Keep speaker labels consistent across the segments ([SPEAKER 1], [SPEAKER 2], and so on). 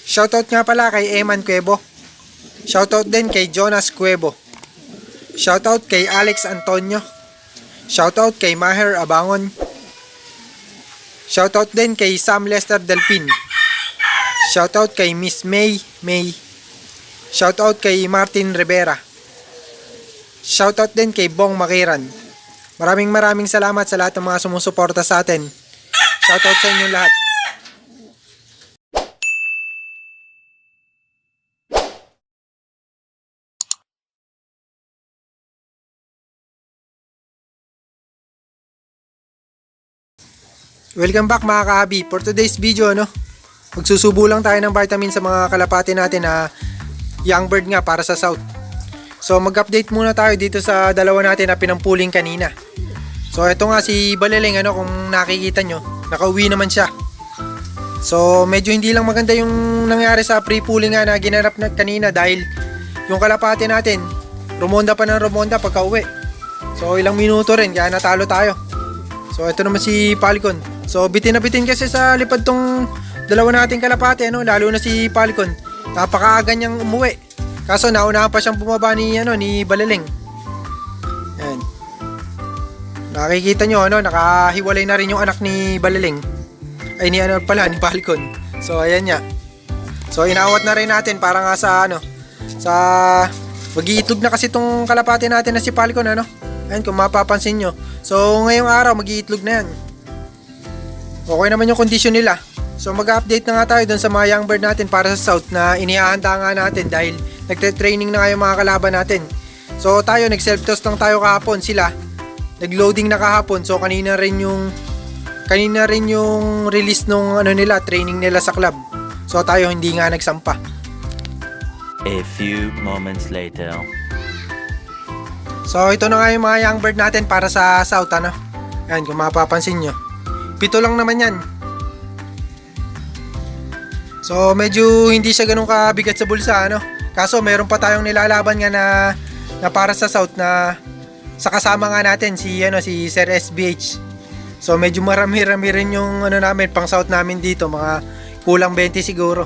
[SPEAKER 1] Shoutout nga pala kay Eman Cuevo. Shoutout din kay Jonas Cuevo. Shoutout kay Alex Antonio. Shoutout kay Maher Abangon. Shoutout din kay Sam Lester Delpin. Shoutout kay Miss May. Shoutout kay Martin Rivera. Shoutout din kay Bong Makiran. Maraming salamat sa lahat ng mga sumusuporta sa atin. Shoutout sa inyo lahat. Welcome back mga kahabi. For today's video, magsusubo lang tayo ng vitamin sa mga kalapati natin na young bird nga para sa south. So mag-update muna tayo dito sa dalawa natin na pinampuling kanina. So ito nga si Baliling, kung nakikita nyo, nakauwi naman siya. So medyo hindi lang maganda yung nangyari sa pre-pulling nga na ginanap na kanina dahil yung kalapati natin rumonda pa ng rumonda pagka uwi. So ilang minuto rin kaya natalo tayo. So ito naman si Falcon. So bitin na bitin kasi sa lipad tong dalawa nating kalapati, lalo na si Falcon. Napakaaga niyang umuwi. Kaso naunahan pa siyang bumaba ni Baliling. Ayan. Nakikita nyo, nakahiwalay na rin yung anak ni Baliling. Ay ni ni Falcon. So ayan niya. So inawat na rin natin para nga sa sa mag-iitlog na kasi tong kalapati natin na si Falcon, Ayan, kung mapapansin nyo. So ngayong araw mag-iitlog na yan. Okay naman yung kondisyon nila. So mag-update na nga tayo dun sa mga young bird natin para sa south na inihahanda nga natin dahil nagte-training na nga yung mga kalaban natin. So tayo nag-self-toss lang tayo kahapon, sila nag-loading na kahapon. So kanina rin yung release nung nila, training nila sa club. So tayo hindi nga nagsampa.
[SPEAKER 2] A few moments later.
[SPEAKER 1] So ito na nga yung mga young bird natin para sa south, Ayan, kung mapapansin nyo. 7 lang naman yan. So medyo hindi siya ganun kabigat sa bulsa, Kaso meron pa tayong nilalaban nga na para sa south na sa kasama nga natin si Sir SBH. So medyo marami rin yung namin pang south namin dito, mga kulang 20 siguro.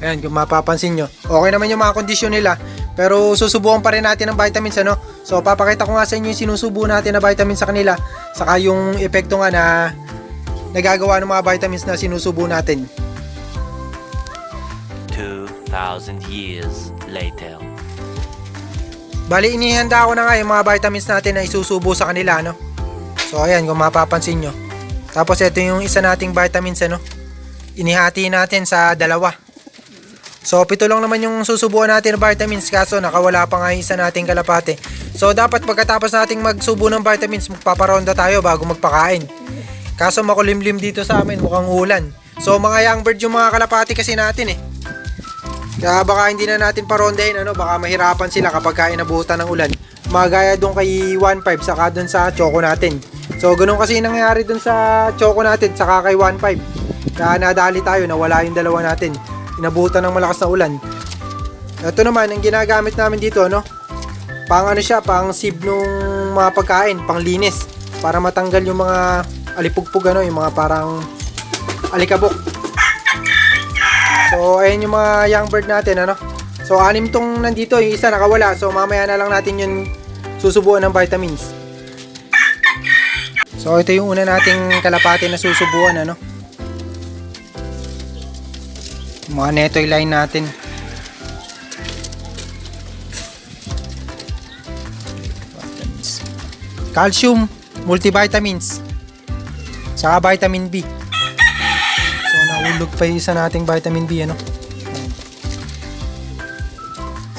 [SPEAKER 1] Ayan, kung mapapansin nyo. Okay naman yung mga kondisyon nila. Pero susubukan pa rin natin ng vitamins, So papakita ko nga sa inyo yung sinusubo natin na vitamins sa kanila, saka yung epekto nga na nagagawa ng mga vitamins na sinusubo natin.
[SPEAKER 2] 2,000 years later.
[SPEAKER 1] Bali, inihanda ko na nga yung mga vitamins natin na isusubo sa kanila, So ayan, kung mapapansin nyo. Tapos ito yung isa nating vitamins, inihati natin sa dalawa. So 7 lang naman yung susubuan natin ng vitamins, kaso nakawala pa nga yung isa nating kalapate. So dapat pagkatapos nating magsubo ng vitamins, magpaparonda tayo bago magpakain. Kaso makulimlim dito sa amin, mukhang ulan. So mga young bird yung mga kalapati kasi natin Kaya baka hindi na natin parondahin, baka mahirapan sila kapag inabutan ng ulan. Magaya doon kay 1.5 saka doon sa choco natin. So ganun kasi nangyari doon sa choco natin saka kay 1.5. Kaya nadali tayo, nawala yung dalawa natin. Inabutan ng malakas na ulan. Ito naman, ang ginagamit namin dito, pang pang sieve nung mga pagkain, pang linis. Para matanggal yung mga alipugpug, yung mga parang alikabok. So, ayan yung mga young bird natin, So, 6 tong nandito, yung isa nakawala. So, mamaya na lang natin yung susubuan ng vitamins. So, ito yung una nating kalapati na susubuan, mga netoy line natin. Calcium, multivitamins, saka vitamin B. So nahulog pa yung isa nating vitamin B,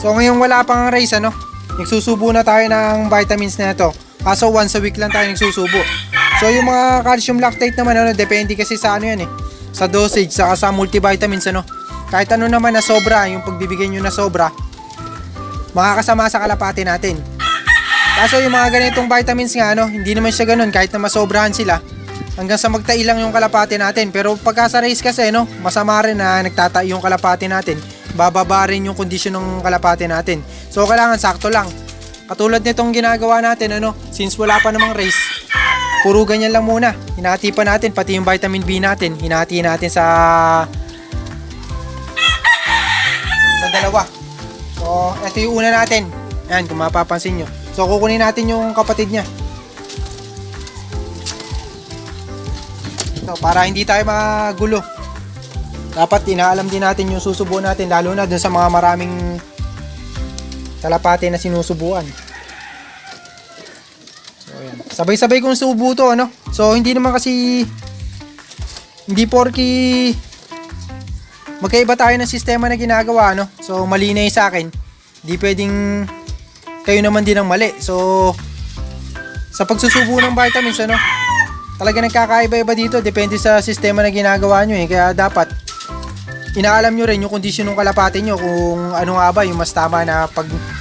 [SPEAKER 1] So ngayon wala pang race, nagsusubo na tayo ng vitamins na ito. Kaso once a week lang tayo nagsusubo. So yung mga calcium lactate naman, depende kasi sa sa dosage, saka sa multivitamins, Kahit naman na sobra, yung pagbibigay nyo na sobra, makakasama sa kalapati natin. Kaso yung mga ganitong vitamins nga, hindi naman siya ganun kahit na masobrahan sila. Hanggang sa magtai lang yung kalapati natin. Pero pagka sa race kasi, masama rin na nagtatai yung kalapati natin. Bababa rin yung kondisyon ng kalapati natin. So kailangan sakto lang. Katulad nitong ginagawa natin, since wala pa namang race, puro ganyan lang muna. Hinati pa natin, pati yung vitamin B natin, hinati natin sa dalawa. So, ito yung una natin. Ayan, kung mapapansin nyo. So, kukunin natin yung kapatid niya. So, para hindi tayo magulo. Dapat inaalam din natin yung susubuan natin, lalo na dun sa mga maraming kalapate na sinusubuan. So, ayan. Sabay-sabay kong subo to, ano? So, hindi naman kasi, hindi porki magkaiba tayo ng sistema na ginagawa, no? So, mali na yung sa akin. Hindi pwedeng kayo naman din ang mali. So, sa pagsusubo ng vitamins, ano? Talaga nagkakaiba-iba dito. Depende sa sistema na ginagawa nyo, eh. Kaya dapat, inaalam nyo rin yung kondisyon ng kalapate nyo kung ano nga ba yung mas tama na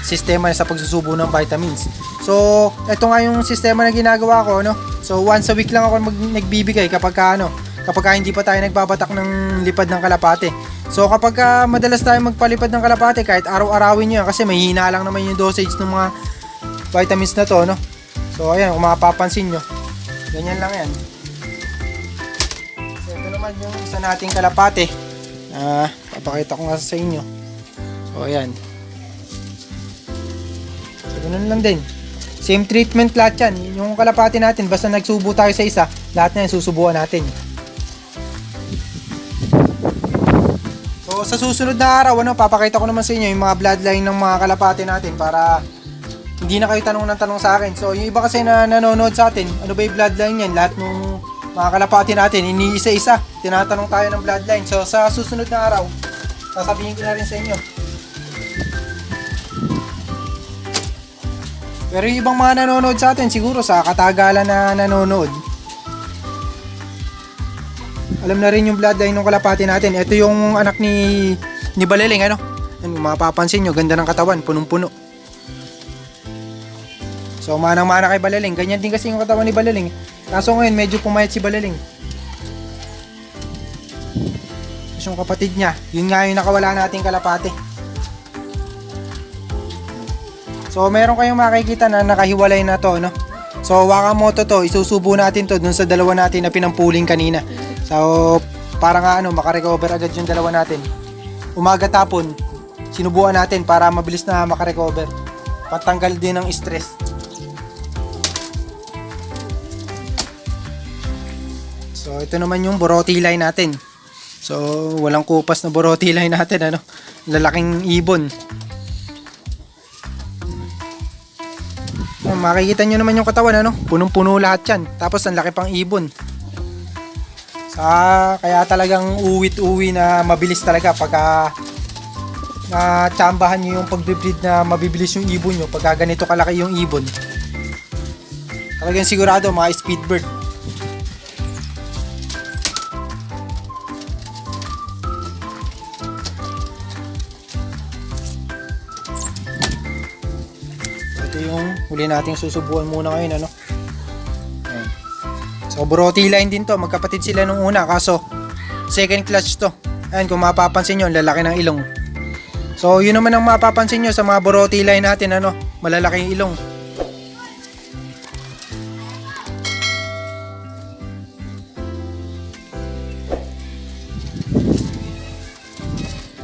[SPEAKER 1] sistema sa pagsusubo ng vitamins. So, ito nga yung sistema na ginagawa ko, no? So, once a week lang ako nagbibigay kapag hindi pa tayo nagbabatak ng lipad ng kalapate. So, kapag madalas tayo magpalipad ng kalapate, kahit araw-arawin nyo yan, kasi mahina lang naman yung dosage ng mga vitamins na to, no? So, ayan, kung mapapansin nyo, ganyan lang yan. So, ito naman yung isa nating kalapate. Papakita ko nga sa inyo. So, ayan. So, ganun lang din. Same treatment lahat yan. Yung kalapate natin, basta nagsubo tayo sa isa, lahat na yan susubuan natin. So, sa susunod na araw, papakita ko naman sa inyo yung mga bloodline ng mga kalapate natin para hindi na kayo tanong ng tanong sa akin. So, yung iba kasi na nanonood sa atin, ano ba yung bloodline yan? Lahat ng mga kalapate natin, iniisa-isa. Tinatanong tayo ng bloodline. So, sa susunod na araw, sasabihin ko na rin sa inyo. Pero yung ibang mga nanonood sa atin, siguro sa katagalan na nanonood, alam na rin yung bloodline ng kalapate natin. Ito yung anak ni Balaling, ano? Yan, mapapansin nyo, ganda ng katawan, punong-puno. So, manang-mana kay Balaling. Ganyan din kasi yung katawan ni Balaling. Kaso ngayon, medyo pumayat si Balaling. Tapos yung kapatid niya, yun nga yung nakawala nating kalapate. So, meron kayong makikita na nakahiwalay na to, no? So, Wakamoto to, isusubo natin to dun sa dalawa natin na pinampuling kanina. So, para nga makarecover agad yung dalawa natin. Umaga tapon, sinubuan natin para mabilis na makarecover. Patanggal din ng stress. So, ito naman yung Boroti line natin. So, walang kupas na Boroti line natin, ano? Lalaking ibon. Makikita nyo naman yung katawan, ano? Punong-puno lahat yan. Tapos, ang laki pang ibon. Kaya talagang uwit-uwi na mabilis talaga pagka na-tsambahan nyo yung pag-breed na mabibilis yung ibon nyo pagka ganito kalaki yung ibon. Talagang sigurado mga speed bird. Ito yung huli nating susubuan muna ngayon, ano? Ayan. So, Boroti line din to. Magkapatid sila nung una. Kaso, second clutch to. Ayan, kung mapapansin nyo, lalaki ng ilong. So, yun naman ang mapapansin nyo sa mga Boroti line natin, ano? Malalaki yung ilong.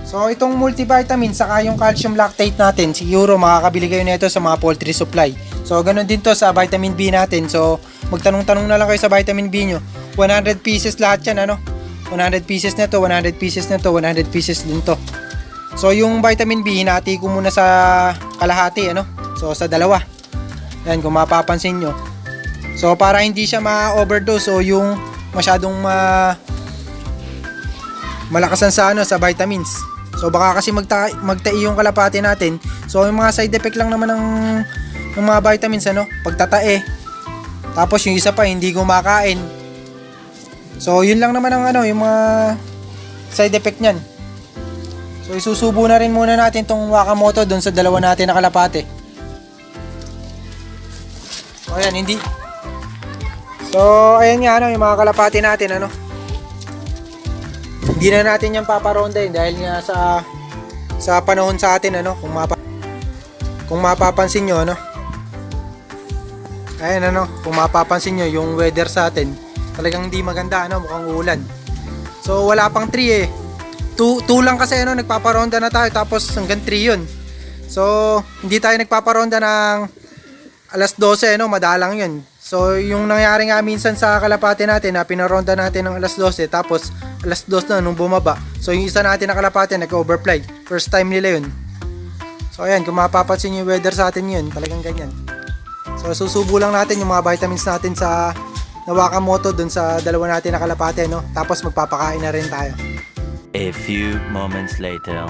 [SPEAKER 1] So, itong multivitamin, saka yung calcium lactate natin, siguro makakabili kayo nito sa mga poultry supply. So, ganun din to sa vitamin B natin. So, magtanong-tanong na lang kayo sa vitamin B nyo. 100 pieces lahat yan, ano? 100 pieces na to, 100 pieces na to, 100 pieces din to. So, yung vitamin B, hinati ko muna sa kalahati, ano? So, sa dalawa. Yan, kung mapapansin nyo. So, para hindi siya ma-overdose o yung masyadong malakasan sa sa vitamins. So, baka kasi magtai yung kalapate natin. So, yung mga side effect lang naman ng mga vitamins, ano? Pagtatae. Tapos, yung isa pa, hindi kumakain. So, yun lang naman ang yung mga side effect niyan. So, isusubo na rin muna natin tong Wakamoto doon sa dalawa natin na kalapate. So, ayan, hindi. So, ayan nga, yung mga kalapate natin, hindi na natin yan paparondahin dahil nga sa panahon sa atin, kung mapapansin nyo, ayan, kung mapapansin nyo, yung weather sa atin, talagang hindi maganda, mukhang ulan. So, wala pang tree 2 lang kasi ano, nagpaparonda na tayo tapos hanggang 3 yun. So, hindi tayo nagpaparonda ng alas 12, no? Madalang yun. So, yung nangyari nga minsan sa kalapate natin na pinaronda natin ng alas 12 tapos alas 2 na nung bumaba. So, yung isa natin na kalapate nag-overfly. First time nila yun. So, ayan, kung mapapansin yung weather sa atin yun, talagang ganyan. So, susubo lang natin yung mga vitamins natin sa Nawakamoto dun sa dalawa natin na kalapate, no? Tapos magpapakain na rin tayo.
[SPEAKER 2] A few moments later.